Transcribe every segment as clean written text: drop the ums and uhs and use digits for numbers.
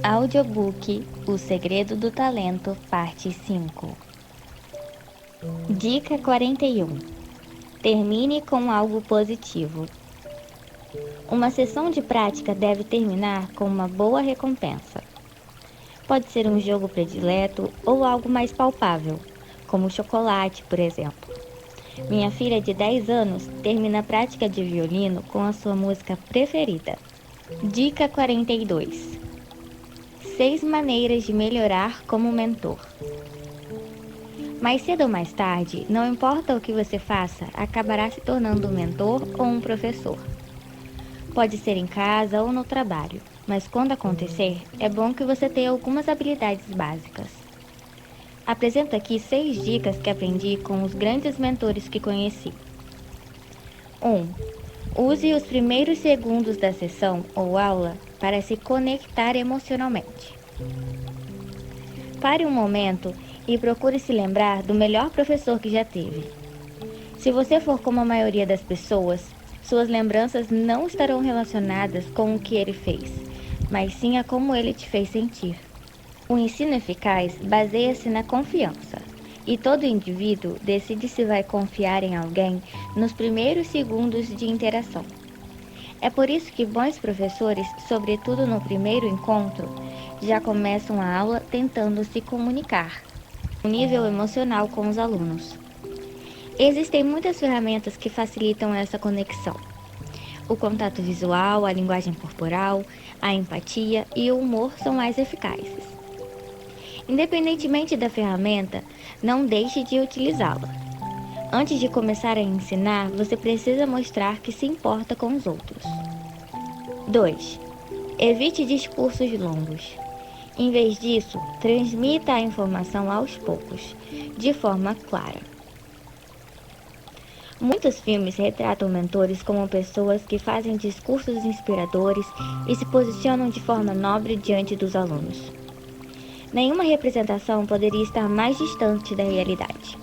Audiobook O Segredo do Talento, parte 5. Dica 41. Termine com algo positivo. Uma sessão de prática deve terminar com uma boa recompensa. Pode ser um jogo predileto ou algo mais palpável, como chocolate, por exemplo. Minha filha de 10 anos termina a prática de violino com a sua música preferida. Dica 42. 6 maneiras de melhorar como mentor. Mais cedo ou mais tarde, não importa o que você faça, acabará se tornando um mentor ou um professor. Pode ser em casa ou no trabalho, mas quando acontecer, é bom que você tenha algumas habilidades básicas. Apresento aqui 6 dicas que aprendi com os grandes mentores que conheci. 1. Use os primeiros segundos da sessão ou aula para se conectar emocionalmente. Pare um momento e procure se lembrar do melhor professor que já teve. Se você for como a maioria das pessoas, suas lembranças não estarão relacionadas com o que ele fez, mas sim a como ele te fez sentir. O ensino eficaz baseia-se na confiança, e todo indivíduo decide se vai confiar em alguém nos primeiros segundos de interação. É por isso que bons professores, sobretudo no primeiro encontro, já começam a aula tentando se comunicar no nível emocional com os alunos. Existem muitas ferramentas que facilitam essa conexão. O contato visual, a linguagem corporal, a empatia e o humor são mais eficazes. Independentemente da ferramenta, não deixe de utilizá-la. Antes de começar a ensinar, você precisa mostrar que se importa com os outros. 2. Evite discursos longos. Em vez disso, transmita a informação aos poucos, de forma clara. Muitos filmes retratam mentores como pessoas que fazem discursos inspiradores e se posicionam de forma nobre diante dos alunos. Nenhuma representação poderia estar mais distante da realidade.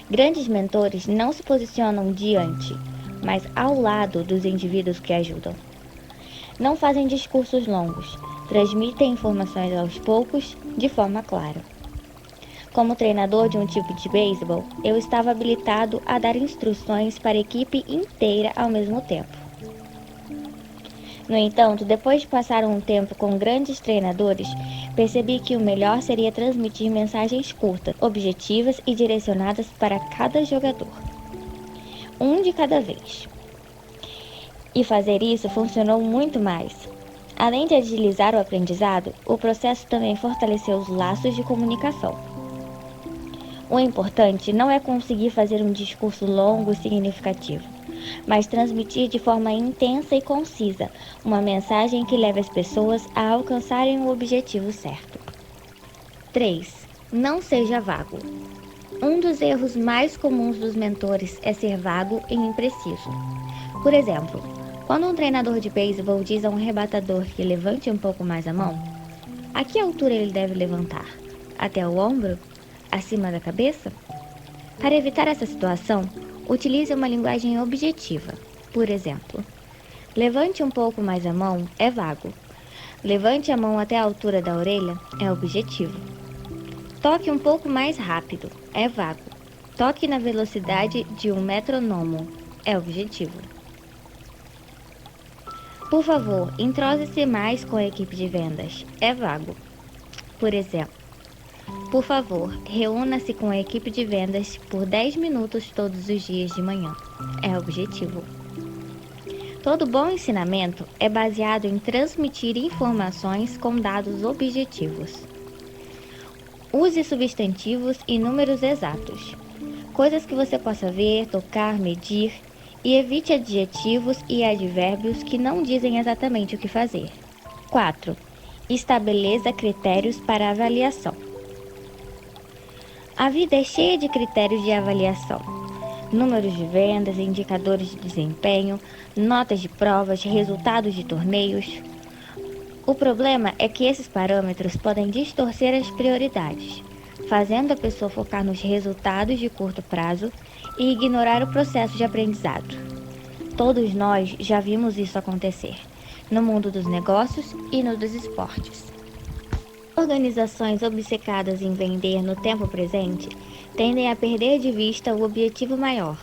Grandes mentores não se posicionam diante, mas ao lado dos indivíduos que ajudam. Não fazem discursos longos, transmitem informações aos poucos, de forma clara. Como treinador de um tipo de beisebol, eu estava habilitado a dar instruções para a equipe inteira ao mesmo tempo. No entanto, depois de passar um tempo com grandes treinadores, percebi que o melhor seria transmitir mensagens curtas, objetivas e direcionadas para cada jogador. Um de cada vez. E fazer isso funcionou muito mais. Além de agilizar o aprendizado, o processo também fortaleceu os laços de comunicação. O importante não é conseguir fazer um discurso longo e significativo, mas transmitir de forma intensa e concisa uma mensagem que leve as pessoas a alcançarem o objetivo certo. 3. Não seja vago. Um dos erros mais comuns dos mentores é ser vago e impreciso. Por exemplo, quando um treinador de beisebol diz a um rebatedor que levante um pouco mais a mão, a que altura ele deve levantar? Até o ombro? Acima da cabeça? Para evitar essa situação, utilize uma linguagem objetiva. Por exemplo, levante um pouco mais a mão é vago. Levante a mão até a altura da orelha é objetivo. Toque um pouco mais rápido é vago. Toque na velocidade de um metronomo é objetivo. Por favor, entrose-se mais com a equipe de vendas é vago. Por exemplo, por favor, reúna-se com a equipe de vendas por 10 minutos todos os dias de manhã. É objetivo. Todo bom ensinamento é baseado em transmitir informações com dados objetivos. Use substantivos e números exatos, coisas que você possa ver, tocar, medir, e evite adjetivos e advérbios que não dizem exatamente o que fazer. 4. Estabeleça critérios para avaliação. A vida é cheia de critérios de avaliação. Números de vendas, indicadores de desempenho, notas de provas, resultados de torneios. O problema é que esses parâmetros podem distorcer as prioridades, fazendo a pessoa focar nos resultados de curto prazo e ignorar o processo de aprendizado. Todos nós já vimos isso acontecer. no mundo dos negócios e no dos esportes. Organizações obcecadas em vender no tempo presente tendem a perder de vista o objetivo maior: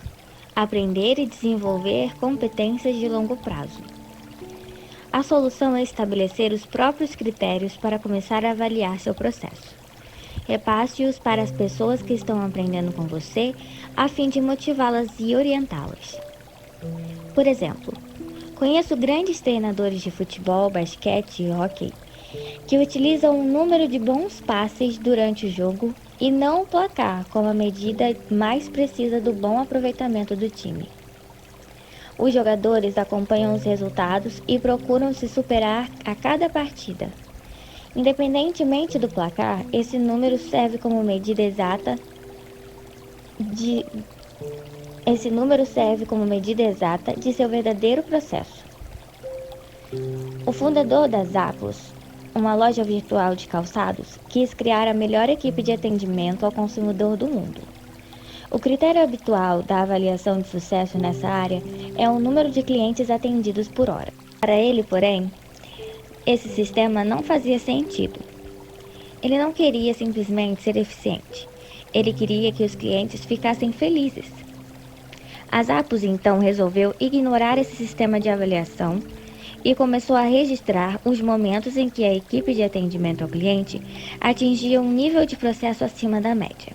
aprender e desenvolver competências de longo prazo. A solução é estabelecer os próprios critérios para começar a avaliar seu processo. Repasse-os para as pessoas que estão aprendendo com você, a fim de motivá-las e orientá-las. Por exemplo, conheço grandes treinadores de futebol, basquete e hóquei que utilizam um número de bons passes durante o jogo e não o placar como a medida mais precisa do bom aproveitamento do time. Os jogadores acompanham os resultados e procuram se superar a cada partida. Independentemente do placar, esse número serve como medida exata de seu verdadeiro processo. O fundador da Zappos, uma loja virtual de calçados, quis criar a melhor equipe de atendimento ao consumidor do mundo. O critério habitual da avaliação de sucesso nessa área é o número de clientes atendidos por hora. Para ele, porém, esse sistema não fazia sentido. Ele não queria simplesmente ser eficiente. Ele queria que os clientes ficassem felizes. A Zappos então resolveu ignorar esse sistema de avaliação e começou a registrar os momentos em que a equipe de atendimento ao cliente atingia um nível de processo acima da média.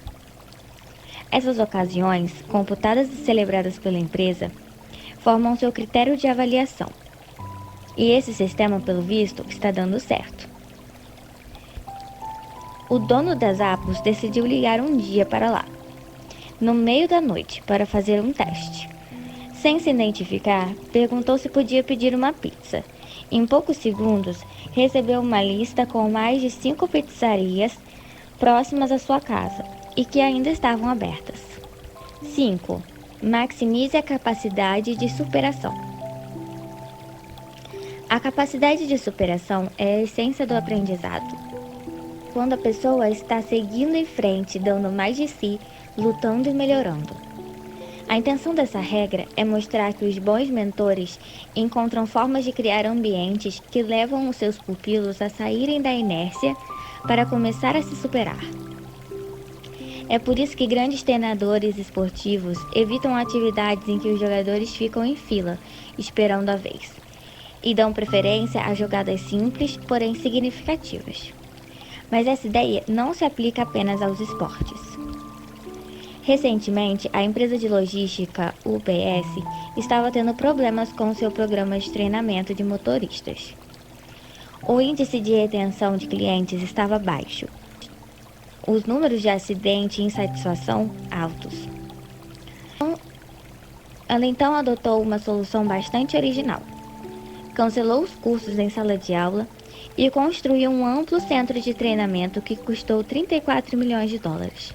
Essas ocasiões, computadas e celebradas pela empresa, formam seu critério de avaliação. E esse sistema, pelo visto, está dando certo. O dono das Zappos decidiu ligar um dia para lá, no meio da noite, para fazer um teste. Sem se identificar, perguntou se podia pedir uma pizza. Em poucos segundos, recebeu uma lista com mais de 5 pizzarias próximas à sua casa e que ainda estavam abertas. 5. Maximize a capacidade de superação. A capacidade de superação é a essência do aprendizado. Quando a pessoa está seguindo em frente, dando mais de si, lutando e melhorando. A intenção dessa regra é mostrar que os bons mentores encontram formas de criar ambientes que levam os seus pupilos a saírem da inércia para começar a se superar. É por isso que grandes treinadores esportivos evitam atividades em que os jogadores ficam em fila, esperando a vez, e dão preferência a jogadas simples, porém significativas. Mas essa ideia não se aplica apenas aos esportes. Recentemente, a empresa de logística UPS estava tendo problemas com seu programa de treinamento de motoristas. O índice de retenção de clientes estava baixo. Os números de acidente e insatisfação altos. Ela então adotou uma solução bastante original. Cancelou os cursos em sala de aula e construiu um amplo centro de treinamento que custou 34 milhões de dólares.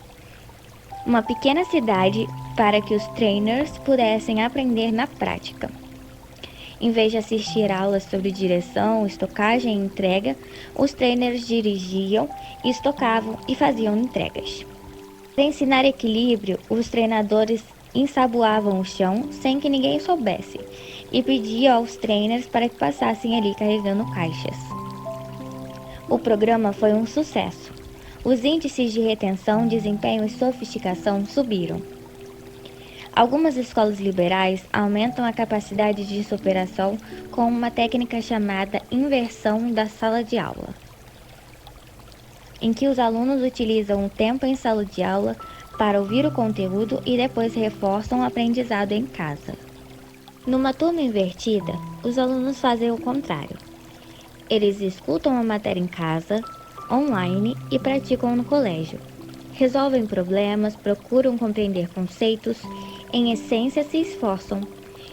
Uma pequena cidade para que os trainers pudessem aprender na prática. Em vez de assistir aulas sobre direção, estocagem e entrega, os trainers dirigiam, estocavam e faziam entregas. Para ensinar equilíbrio, os treinadores ensaboavam o chão sem que ninguém soubesse e pediam aos trainers para que passassem ali carregando caixas. O programa foi um sucesso. Os índices de retenção, desempenho e sofisticação subiram. Algumas escolas liberais aumentam a capacidade de superação com uma técnica chamada inversão da sala de aula, em que os alunos utilizam o tempo em sala de aula para ouvir o conteúdo e depois reforçam o aprendizado em casa. Numa turma invertida, os alunos fazem o contrário. Eles escutam a matéria em casa, online e praticam no colégio. Resolvem problemas, procuram compreender conceitos, em essência se esforçam,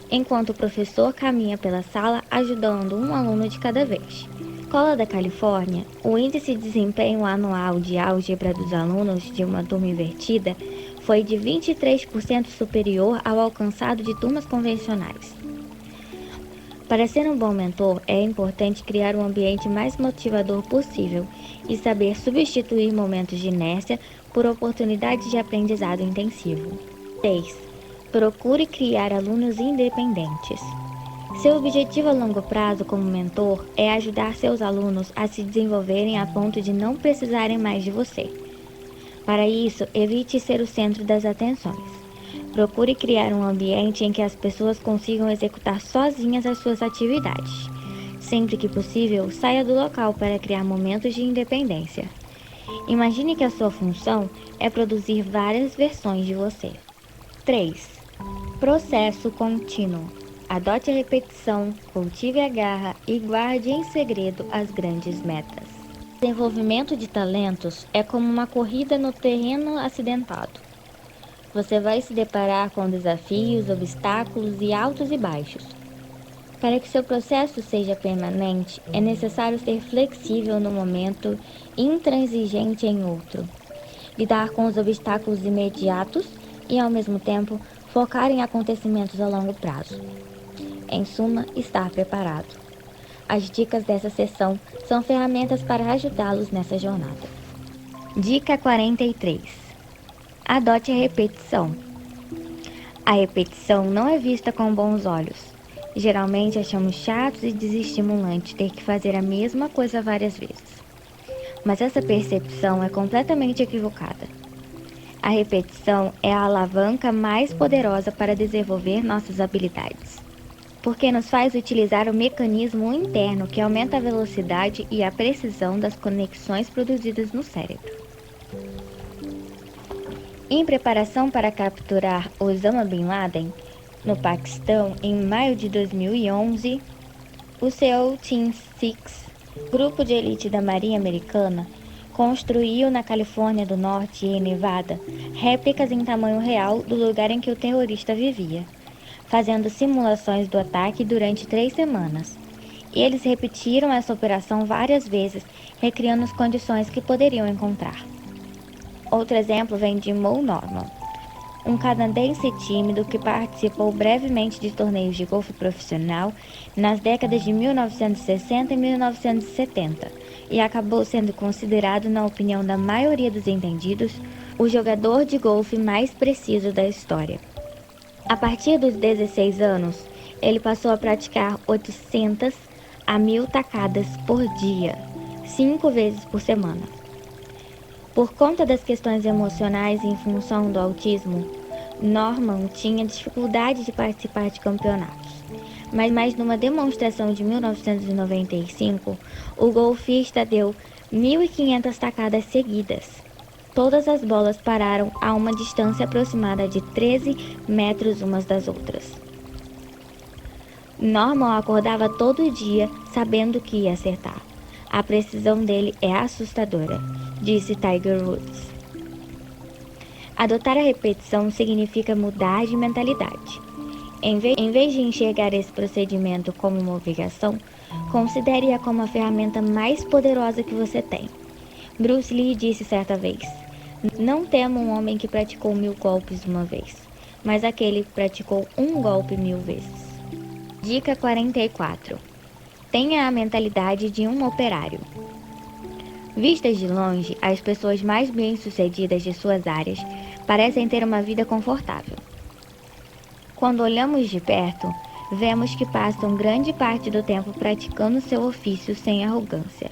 enquanto o professor caminha pela sala ajudando um aluno de cada vez. Na Escola da Califórnia, o índice de desempenho anual de álgebra dos alunos de uma turma invertida foi de 23% superior ao alcançado de turmas convencionais. Para ser um bom mentor, é importante criar um ambiente mais motivador possível e saber substituir momentos de inércia por oportunidades de aprendizado intensivo. 6. Procure criar alunos independentes. Seu objetivo a longo prazo como mentor é ajudar seus alunos a se desenvolverem a ponto de não precisarem mais de você. Para isso, evite ser o centro das atenções. Procure criar um ambiente em que as pessoas consigam executar sozinhas as suas atividades. Sempre que possível, saia do local para criar momentos de independência. Imagine que a sua função é produzir várias versões de você. 3. Processo contínuo. Adote a repetição, cultive a garra e guarde em segredo as grandes metas. O desenvolvimento de talentos é como uma corrida no terreno acidentado. Você vai se deparar com desafios, obstáculos e altos e baixos. Para que seu processo seja permanente, é necessário ser flexível no momento e intransigente em outro. Lidar com os obstáculos imediatos e, ao mesmo tempo, focar em acontecimentos a longo prazo. Em suma, estar preparado. As dicas dessa sessão são ferramentas para ajudá-los nessa jornada. Dica 43. Adote a repetição. A repetição não é vista com bons olhos. Geralmente achamos chato e desestimulante ter que fazer a mesma coisa várias vezes. Mas essa percepção é completamente equivocada. A repetição é a alavanca mais poderosa para desenvolver nossas habilidades, porque nos faz utilizar o mecanismo interno que aumenta a velocidade e a precisão das conexões produzidas no cérebro. Em preparação para capturar Osama Bin Laden, no Paquistão, em maio de 2011, o SEAL Team 6, grupo de elite da Marinha Americana, construiu na Califórnia do Norte e em Nevada réplicas em tamanho real do lugar em que o terrorista vivia, fazendo simulações do ataque durante 3 semanas. E eles repetiram essa operação várias vezes, recriando as condições que poderiam encontrar. Outro exemplo vem de Mo Norman, um canadense tímido que participou brevemente de torneios de golfe profissional nas décadas de 1960 e 1970 e acabou sendo considerado, na opinião da maioria dos entendidos, o jogador de golfe mais preciso da história. A partir dos 16 anos, ele passou a praticar 800 a 1.000 tacadas por dia, 5 vezes por semana. Por conta das questões emocionais e em função do autismo, Norman tinha dificuldade de participar de campeonatos. Mas numa demonstração de 1995, o golfista deu 1.500 tacadas seguidas. Todas as bolas pararam a uma distância aproximada de 13 metros umas das outras. Norman acordava todo dia sabendo que ia acertar. A precisão dele é assustadora, disse Tiger Woods. Adotar a repetição significa mudar de mentalidade. Em vez de enxergar esse procedimento como uma obrigação, considere-a como a ferramenta mais poderosa que você tem. Bruce Lee disse certa vez: "Não temo um homem que praticou 1.000 golpes uma vez, mas aquele que praticou um golpe 1.000 vezes." Dica 44. Tenha a mentalidade de um operário. Vistas de longe, as pessoas mais bem-sucedidas de suas áreas parecem ter uma vida confortável. Quando olhamos de perto, vemos que passam grande parte do tempo praticando seu ofício sem arrogância.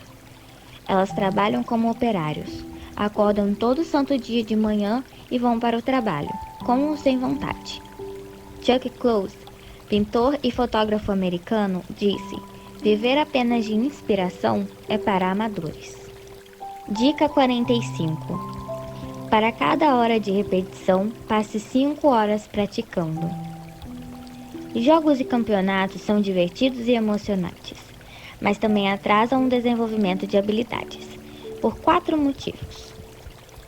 Elas trabalham como operários, acordam todo santo dia de manhã e vão para o trabalho, com ou sem vontade. Chuck Close, pintor e fotógrafo americano, disse: "Viver apenas de inspiração é para amadores." Dica 45. Para cada hora de repetição, passe 5 horas praticando. Jogos e campeonatos são divertidos e emocionantes, mas também atrasam o desenvolvimento de habilidades, por 4 motivos.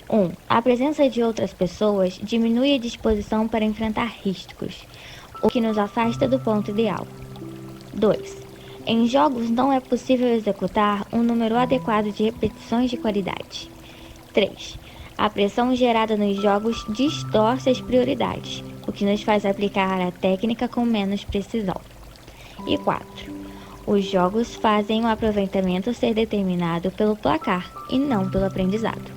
1. A presença de outras pessoas diminui a disposição para enfrentar riscos, o que nos afasta do ponto ideal. 2. Em jogos não é possível executar um número adequado de repetições de qualidade. 3. A pressão gerada nos jogos distorce as prioridades, o que nos faz aplicar a técnica com menos precisão. E 4. Os jogos fazem o aproveitamento ser determinado pelo placar e não pelo aprendizado.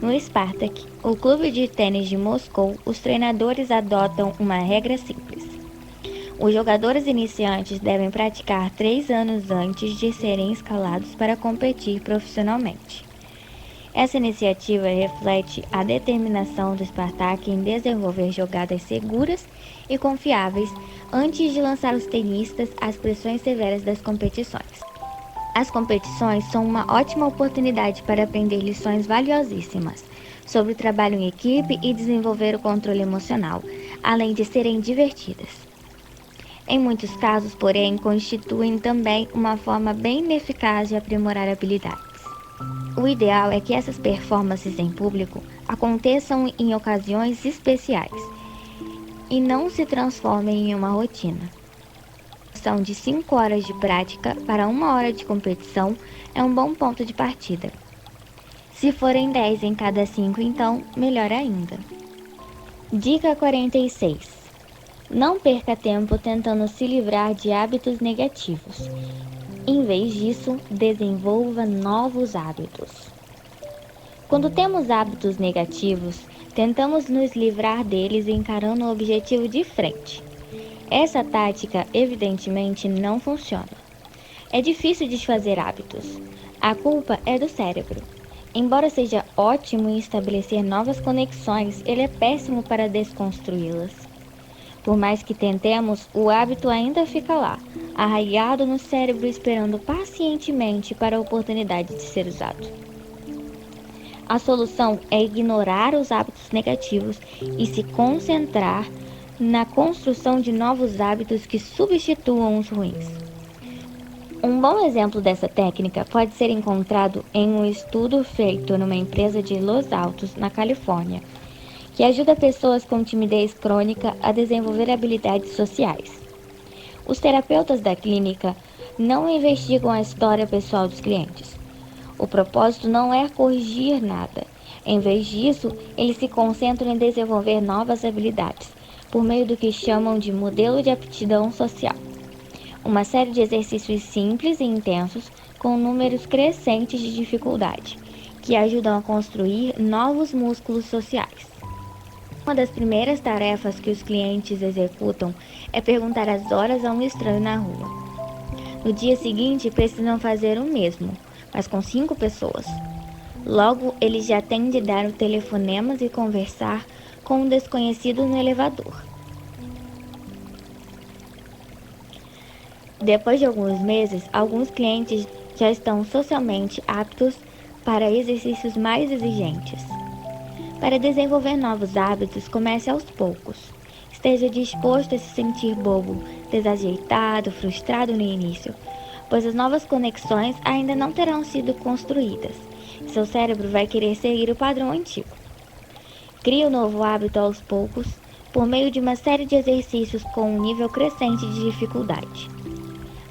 No Spartak, o clube de tênis de Moscou, os treinadores adotam uma regra simples. Os jogadores iniciantes devem praticar 3 anos antes de serem escalados para competir profissionalmente. Essa iniciativa reflete a determinação do Spartak em desenvolver jogadas seguras e confiáveis antes de lançar os tenistas às pressões severas das competições. As competições são uma ótima oportunidade para aprender lições valiosíssimas sobre o trabalho em equipe e desenvolver o controle emocional, além de serem divertidas. Em muitos casos, porém, constituem também uma forma bem ineficaz de aprimorar habilidades. O ideal é que essas performances em público aconteçam em ocasiões especiais e não se transformem em uma rotina. São de 5 horas de prática para 1 hora de competição é um bom ponto de partida. Se forem 10 em cada 5, então, melhor ainda. Dica 46. Não perca tempo tentando se livrar de hábitos negativos. Em vez disso, desenvolva novos hábitos. Quando temos hábitos negativos, tentamos nos livrar deles encarando o objetivo de frente. Essa tática, evidentemente, não funciona. É difícil desfazer hábitos. A culpa é do cérebro. Embora seja ótimo em estabelecer novas conexões, ele é péssimo para desconstruí-las. Por mais que tentemos, o hábito ainda fica lá, arraigado no cérebro, esperando pacientemente para a oportunidade de ser usado. A solução é ignorar os hábitos negativos e se concentrar na construção de novos hábitos que substituam os ruins. Um bom exemplo dessa técnica pode ser encontrado em um estudo feito numa empresa de Los Altos, na Califórnia, que ajuda pessoas com timidez crônica a desenvolver habilidades sociais. Os terapeutas da clínica não investigam a história pessoal dos clientes. O propósito não é corrigir nada. Em vez disso, eles se concentram em desenvolver novas habilidades, por meio do que chamam de modelo de aptidão social. Uma série de exercícios simples e intensos com números crescentes de dificuldade, que ajudam a construir novos músculos sociais. Uma das primeiras tarefas que os clientes executam é perguntar as horas a um estranho na rua. No dia seguinte, precisam fazer o mesmo, mas com 5 pessoas. Logo, eles já têm de dar telefonemas e conversar com um desconhecido no elevador. Depois de alguns meses, alguns clientes já estão socialmente aptos para exercícios mais exigentes. Para desenvolver novos hábitos, comece aos poucos. Esteja disposto a se sentir bobo, desajeitado, frustrado no início, pois as novas conexões ainda não terão sido construídas. Seu cérebro vai querer seguir o padrão antigo. Crie o novo hábito aos poucos, por meio de uma série de exercícios com um nível crescente de dificuldade.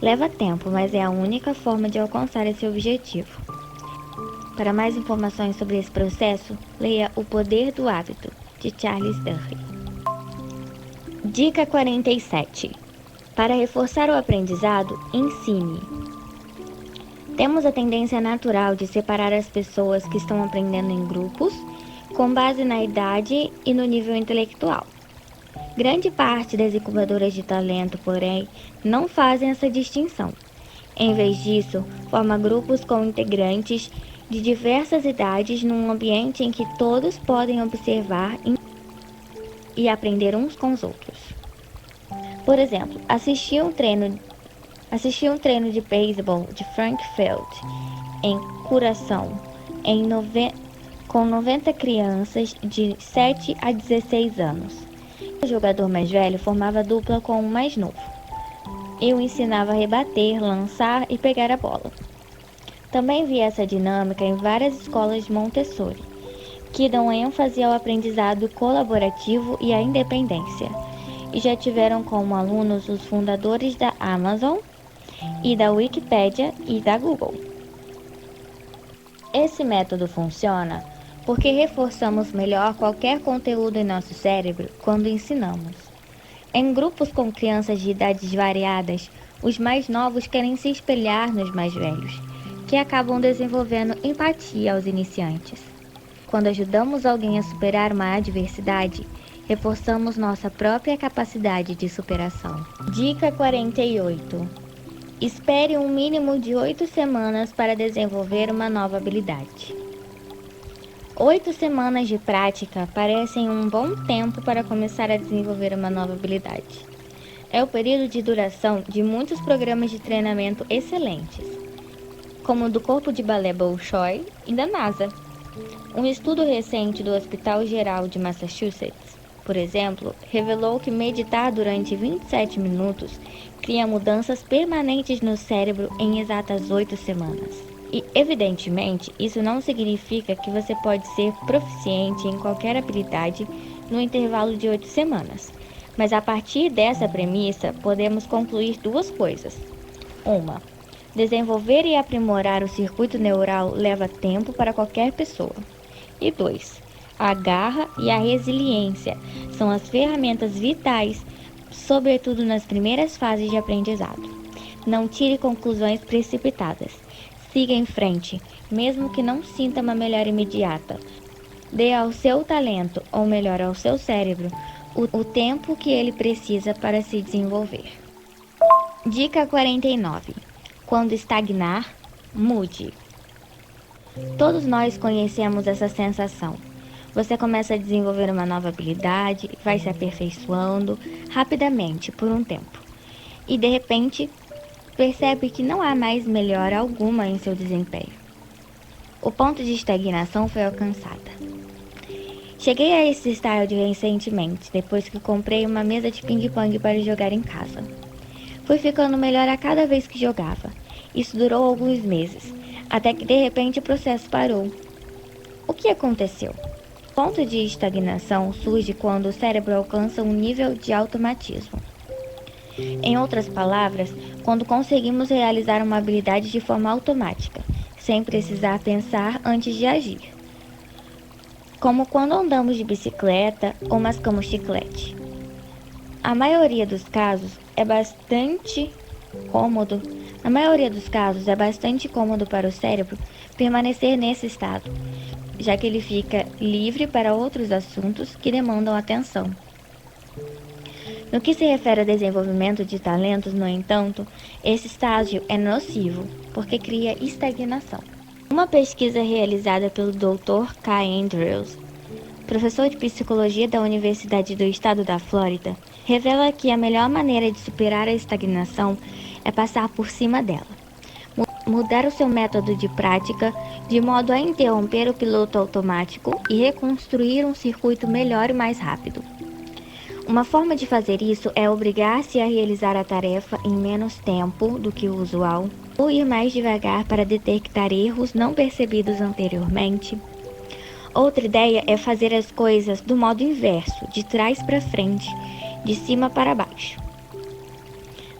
Leva tempo, mas é a única forma de alcançar esse objetivo. Para mais informações sobre esse processo, leia O Poder do Hábito, de Charles Duhigg. Dica 47. Para reforçar o aprendizado, ensine. Temos a tendência natural de separar as pessoas que estão aprendendo em grupos, com base na idade e no nível intelectual. Grande parte das incubadoras de talento, porém, não fazem essa distinção. Em vez disso, forma grupos com integrantes de diversas idades num ambiente em que todos podem observar e aprender uns com os outros. Por exemplo, assisti um treino de beisebol de Frank Field, em Curaçao, com 90 crianças de 7 a 16 anos. O jogador mais velho formava dupla com o mais novo. Eu ensinava a rebater, lançar e pegar a bola. Também vi essa dinâmica em várias escolas Montessori, que dão ênfase ao aprendizado colaborativo e à independência, e já tiveram como alunos os fundadores da Amazon e da Wikipédia e da Google. Esse método funciona porque reforçamos melhor qualquer conteúdo em nosso cérebro quando ensinamos. Em grupos com crianças de idades variadas, os mais novos querem se espelhar nos mais velhos, que acabam desenvolvendo empatia aos iniciantes. Quando ajudamos alguém a superar uma adversidade, reforçamos nossa própria capacidade de superação. Dica 48. Espere um mínimo de 8 semanas para desenvolver uma nova habilidade. 8 semanas de prática parecem um bom tempo para começar a desenvolver uma nova habilidade. É o período de duração de muitos programas de treinamento excelentes, como o do Corpo de Balé Bolshoi e da NASA. Um estudo recente do Hospital Geral de Massachusetts, por exemplo, revelou que meditar durante 27 minutos cria mudanças permanentes no cérebro em exatas 8 semanas. E, evidentemente, isso não significa que você pode ser proficiente em qualquer habilidade no intervalo de 8 semanas. Mas a partir dessa premissa, podemos concluir duas coisas. Uma, desenvolver e aprimorar o circuito neural leva tempo para qualquer pessoa. E 2, a garra e a resiliência são as ferramentas vitais, sobretudo nas primeiras fases de aprendizado. Não tire conclusões precipitadas. Siga em frente, mesmo que não sinta uma melhora imediata. Dê ao seu talento, ou melhor, ao seu cérebro, o tempo que ele precisa para se desenvolver. Dica 49. Quando estagnar, mude. Todos nós conhecemos essa sensação. Você começa a desenvolver uma nova habilidade, vai se aperfeiçoando rapidamente por um tempo. E de repente, percebe que não há mais melhora alguma em seu desempenho. O ponto de estagnação foi alcançado. Cheguei a esse estágio recentemente, depois que comprei uma mesa de ping-pong para jogar em casa. Fui ficando melhor a cada vez que jogava. Isso durou alguns meses, até que de repente o processo parou. O que aconteceu? O ponto de estagnação surge quando o cérebro alcança um nível de automatismo. Em outras palavras, quando conseguimos realizar uma habilidade de forma automática, sem precisar pensar antes de agir. Como quando andamos de bicicleta ou mascamos chiclete. Na maioria dos casos é bastante cômodo para o cérebro permanecer nesse estado, já que ele fica livre para outros assuntos que demandam atenção. No que se refere ao desenvolvimento de talentos, no entanto, esse estágio é nocivo, porque cria estagnação. Uma pesquisa realizada pelo Dr. K. Andrews, professor de psicologia da Universidade do Estado da Flórida, revela que a melhor maneira de superar a estagnação é passar por cima dela. Mudar o seu método de prática de modo a interromper o piloto automático e reconstruir um circuito melhor e mais rápido. Uma forma de fazer isso é obrigar-se a realizar a tarefa em menos tempo do que o usual, ou ir mais devagar para detectar erros não percebidos anteriormente. Outra ideia é fazer as coisas do modo inverso, de trás para frente, de cima para baixo.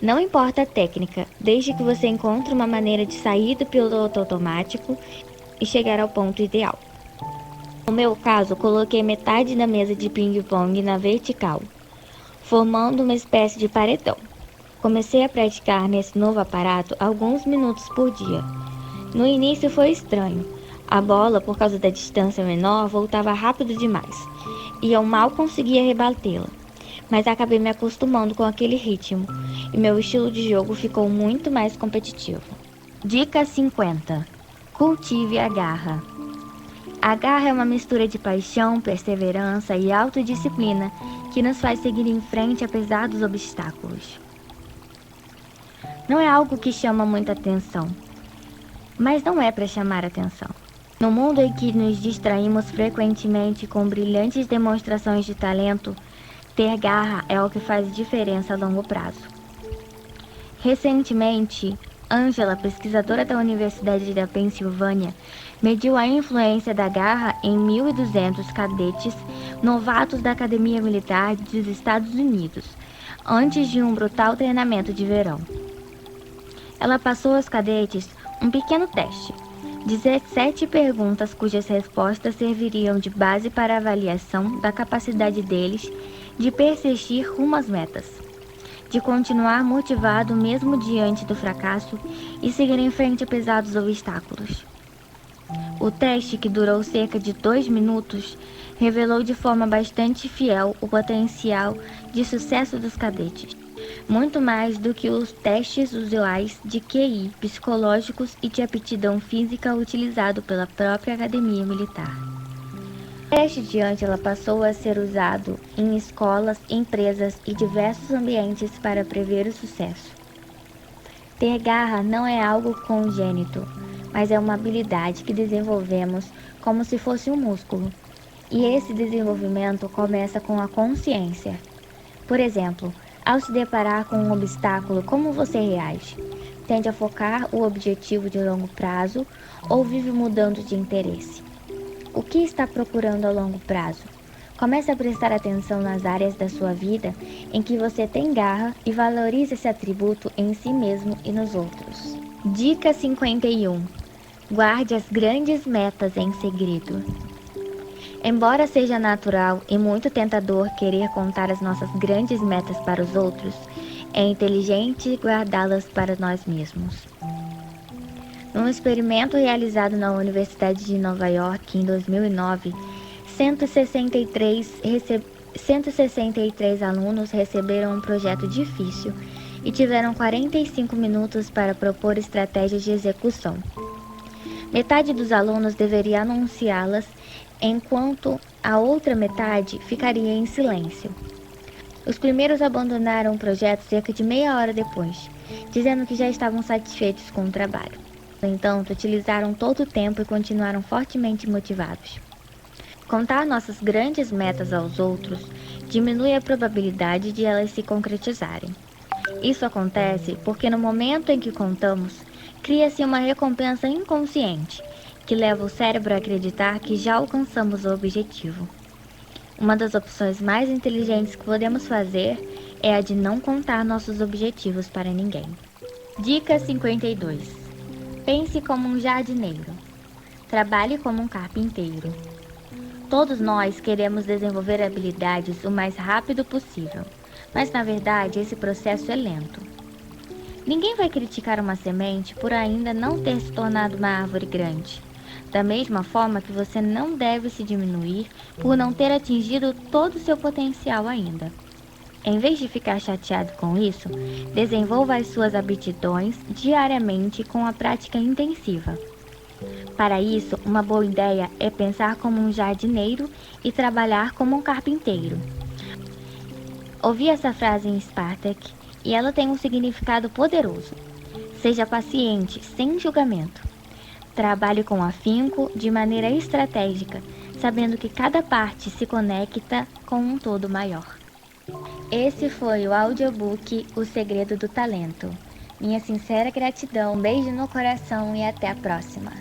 Não importa a técnica, desde que você encontre uma maneira de sair do piloto automático e chegar ao ponto ideal. No meu caso, coloquei metade da mesa de ping-pong na vertical, formando uma espécie de paredão. Comecei a praticar nesse novo aparato alguns minutos por dia. No início foi estranho. A bola, por causa da distância menor, voltava rápido demais, e eu mal conseguia rebatê-la. Mas acabei me acostumando com aquele ritmo, e meu estilo de jogo ficou muito mais competitivo. Dica 50. Cultive a garra. A garra é uma mistura de paixão, perseverança e autodisciplina que nos faz seguir em frente apesar dos obstáculos. Não é algo que chama muita atenção, mas não é para chamar atenção. No mundo em que nos distraímos frequentemente com brilhantes demonstrações de talento, ter garra é o que faz diferença a longo prazo. Recentemente, Angela, pesquisadora da Universidade da Pensilvânia, mediu a influência da garra em 1.200 cadetes novatos da Academia Militar dos Estados Unidos, antes de um brutal treinamento de verão. Ela passou aos cadetes um pequeno teste, 17 perguntas cujas respostas serviriam de base para a avaliação da capacidade deles de persistir rumo às metas, de continuar motivado mesmo diante do fracasso e seguir em frente apesar dos obstáculos. O teste, que durou cerca de 2 minutos, revelou de forma bastante fiel o potencial de sucesso dos cadetes, muito mais do que os testes usuais de QI, psicológicos e de aptidão física utilizado pela própria Academia Militar. O teste de Angela passou a ser usado em escolas, empresas e diversos ambientes para prever o sucesso. Ter garra não é algo congênito, mas é uma habilidade que desenvolvemos como se fosse um músculo. E esse desenvolvimento começa com a consciência. Por exemplo, ao se deparar com um obstáculo, como você reage? Tende a focar o objetivo de longo prazo ou vive mudando de interesse? O que está procurando a longo prazo? Comece a prestar atenção nas áreas da sua vida em que você tem garra e valorize esse atributo em si mesmo e nos outros. Dica 51. Guarde as grandes metas em segredo. Embora seja natural e muito tentador querer contar as nossas grandes metas para os outros, é inteligente guardá-las para nós mesmos. Num experimento realizado na Universidade de Nova York em 2009, 163 alunos receberam um projeto difícil e tiveram 45 minutos para propor estratégias de execução. Metade dos alunos deveria anunciá-las, enquanto a outra metade ficaria em silêncio. Os primeiros abandonaram o projeto cerca de meia hora depois, dizendo que já estavam satisfeitos com o trabalho. No entanto, utilizaram todo o tempo e continuaram fortemente motivados. Contar nossas grandes metas aos outros diminui a probabilidade de elas se concretizarem. Isso acontece porque no momento em que contamos, cria-se uma recompensa inconsciente, que leva o cérebro a acreditar que já alcançamos o objetivo. Uma das opções mais inteligentes que podemos fazer é a de não contar nossos objetivos para ninguém. Dica 52. Pense como um jardineiro. Trabalhe como um carpinteiro. Todos nós queremos desenvolver habilidades o mais rápido possível, mas na verdade esse processo é lento. Ninguém vai criticar uma semente por ainda não ter se tornado uma árvore grande. Da mesma forma que você não deve se diminuir por não ter atingido todo o seu potencial ainda. Em vez de ficar chateado com isso, desenvolva as suas aptidões diariamente com a prática intensiva. Para isso, uma boa ideia é pensar como um jardineiro e trabalhar como um carpinteiro. Ouvi essa frase em Spartak e ela tem um significado poderoso. Seja paciente, sem julgamento. Trabalhe com afinco, de maneira estratégica, sabendo que cada parte se conecta com um todo maior. Esse foi o audiobook O Segredo do Talento. Minha sincera gratidão, um beijo no coração e até a próxima.